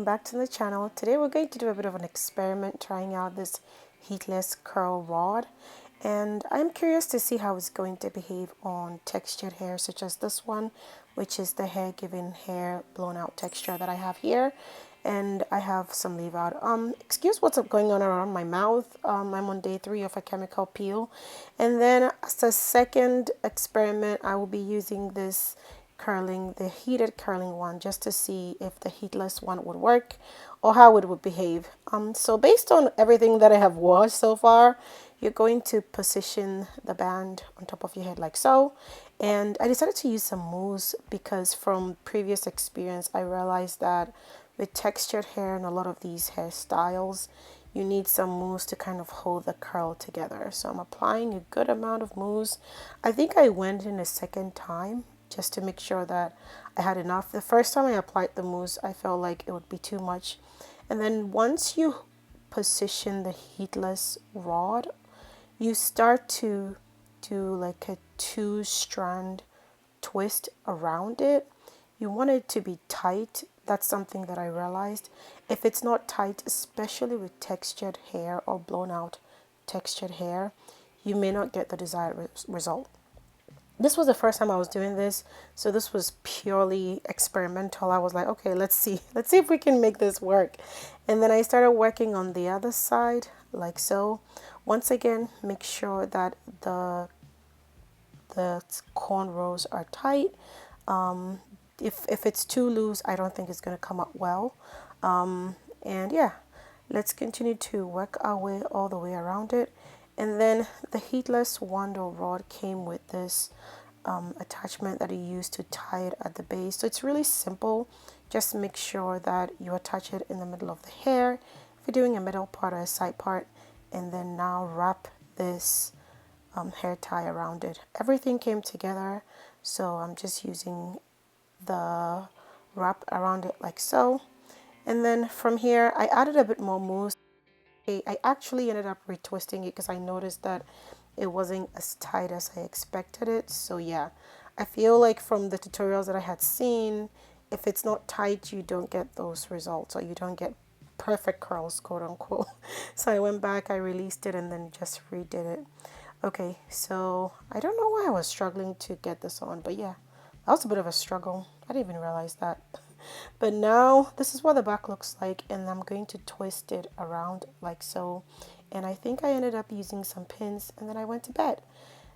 welcome back to the channel. Today we're going to do a bit of an experiment trying out this heatless curl rod, and I'm curious to see how it's going to behave on textured hair such as this one, which is the hair giving hair blown out texture that I have here. And I have some leave out. Excuse what's up going on around my mouth. I'm on day 3 of a chemical peel. And then as a second experiment, I will be using this the heated curling one, just to see if the heatless one would work or how it would behave. So based on everything that I have watched so far, you're going to position the band on top of your head like so. And I decided to use some mousse because from previous experience, I realized that with textured hair and a lot of these hairstyles, you need some mousse to kind of hold the curl together. So I'm applying a good amount of mousse. I think I went in a second time just to make sure that I had enough. The first time I applied the mousse, I felt like it would be too much. And then once you position the heatless rod, you start to do like a 2-strand twist around it. You want it to be tight. That's something that I realized. If it's not tight, especially with textured hair or blown out textured hair, you may not get the desired result. This was the first time I was doing this, so this was purely experimental. I was like, okay, let's see if we can make this work. And then I started working on the other side like so. Once again, make sure that the cornrows are tight. If it's too loose, I don't think it's going to come up well. And yeah, let's continue to work our way all the way around it. And then the heatless wonder rod came with this attachment that you use to tie it at the base. So it's really simple. Just make sure that you attach it in the middle of the hair if you're doing a middle part or a side part, and then now wrap this hair tie around it. Everything came together, so I'm just using the wrap around it like so. And then from here I added a bit more mousse. I actually ended up retwisting it because I noticed that it wasn't as tight as I expected it. So yeah, I feel like from the tutorials that I had seen, if it's not tight, you don't get those results, or you don't get perfect curls, quote unquote. So I went back, I released it, and then just redid it. Okay, so I don't know why I was struggling to get this on, but yeah, that was a bit of a struggle. I didn't even realize that. But now this is what the back looks like, and I'm going to twist it around like so. And I think I ended up using some pins, and then I went to bed.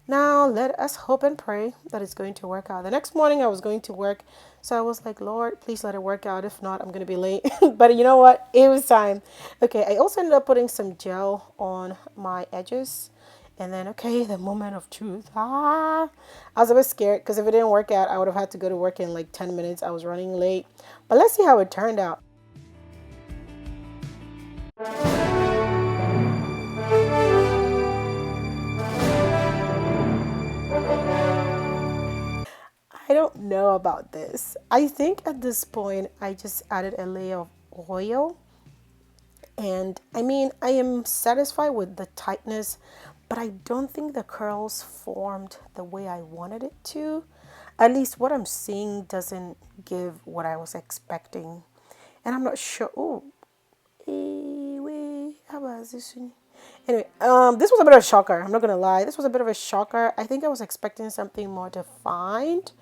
Now let us hope and pray that it's going to work out. The next morning I was going to work, so I was like, Lord, please let it work out. If not, I'm going to be late. But you know what? It was time. Okay, I also ended up putting some gel on my edges. And then, okay, the moment of truth. I was a bit scared because if it didn't work out, I would have had to go to work in like 10 minutes. I was running late. But let's see how it turned out. I don't know about this. I think at this point, I just added a layer of oil. And I mean, I am satisfied with the tightness, but I don't think the curls formed the way I wanted it to. At least what I'm seeing doesn't give what I was expecting. And I'm not sure. Oh, wait, how about this one? Anyway, this was a bit of a shocker. I'm not gonna lie. This was a bit of a shocker. I think I was expecting something more defined,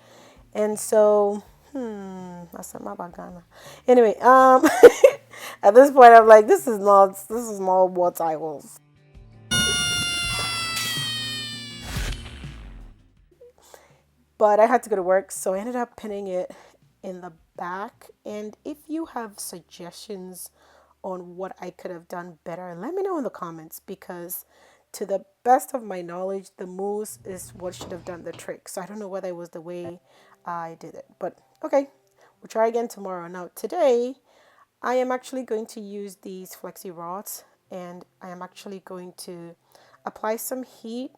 and so that's my bagana. Anyway, at this point, I'm like, this is not what I was. But I had to go to work, so I ended up pinning it in the back. And if you have suggestions on what I could have done better, let me know in the comments, because to the best of my knowledge, the mousse is what should have done the trick. So I don't know whether it was the way I did it, but okay, we'll try again tomorrow. Now today, I am actually going to use these flexi rods, and I am actually going to apply some heat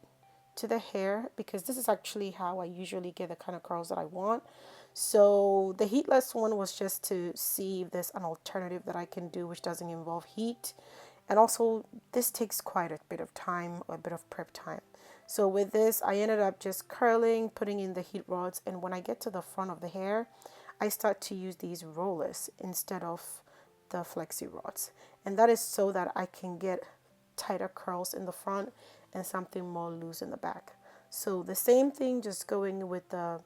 to the hair, because this is actually how I usually get the kind of curls that I want. So the heatless one was just to see if there's an alternative that I can do which doesn't involve heat. And also this takes quite a bit of time, or a bit of prep time. So with this, I ended up just curling, putting in the heat rods, and when I get to the front of the hair, I start to use these rollers instead of with the flexi rods. And that is so that I can get tighter curls in the front and something more loose in the back. So the same thing, just going with the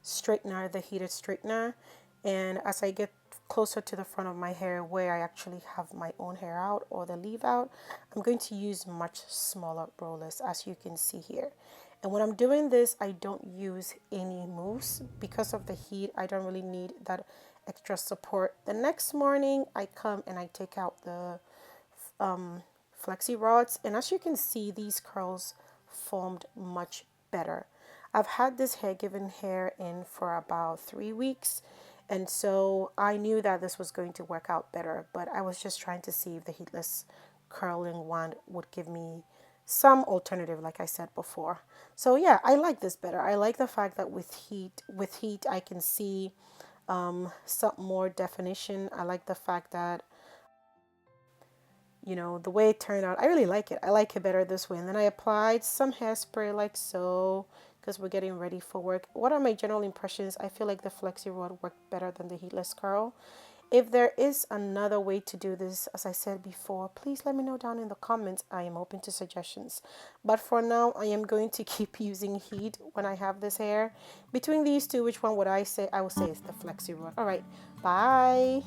straightener, the heated straightener. And as I get closer to the front of my hair where I actually have my own hair out or the leave out, I'm going to use much smaller rollers, as you can see here. And when I'm doing this, I don't use any mousse because of the heat. I don't really need that extra support. The next morning I come and I take out the flexi rods, and as you can see, these curls formed much better. I've had this hair given hair in for about 3 weeks, and so I knew that this was going to work out better, but I was just trying to see if the heatless curling wand would give me some alternative, like I said before. So yeah, I like this better. I like the fact that with heat I can see some more definition. I like the fact that, the way it turned out, I really like it. I like it better this way. And then I applied some hairspray like so, because we're getting ready for work. What are my general impressions? I feel like the flexi rod worked better than the heatless curl. If there is another way to do this, as I said before, please let me know down in the comments. I am open to suggestions. But for now, I am going to keep using heat when I have this hair. Between these two, which one would I say? I would say it's the flexi rod. All right, bye.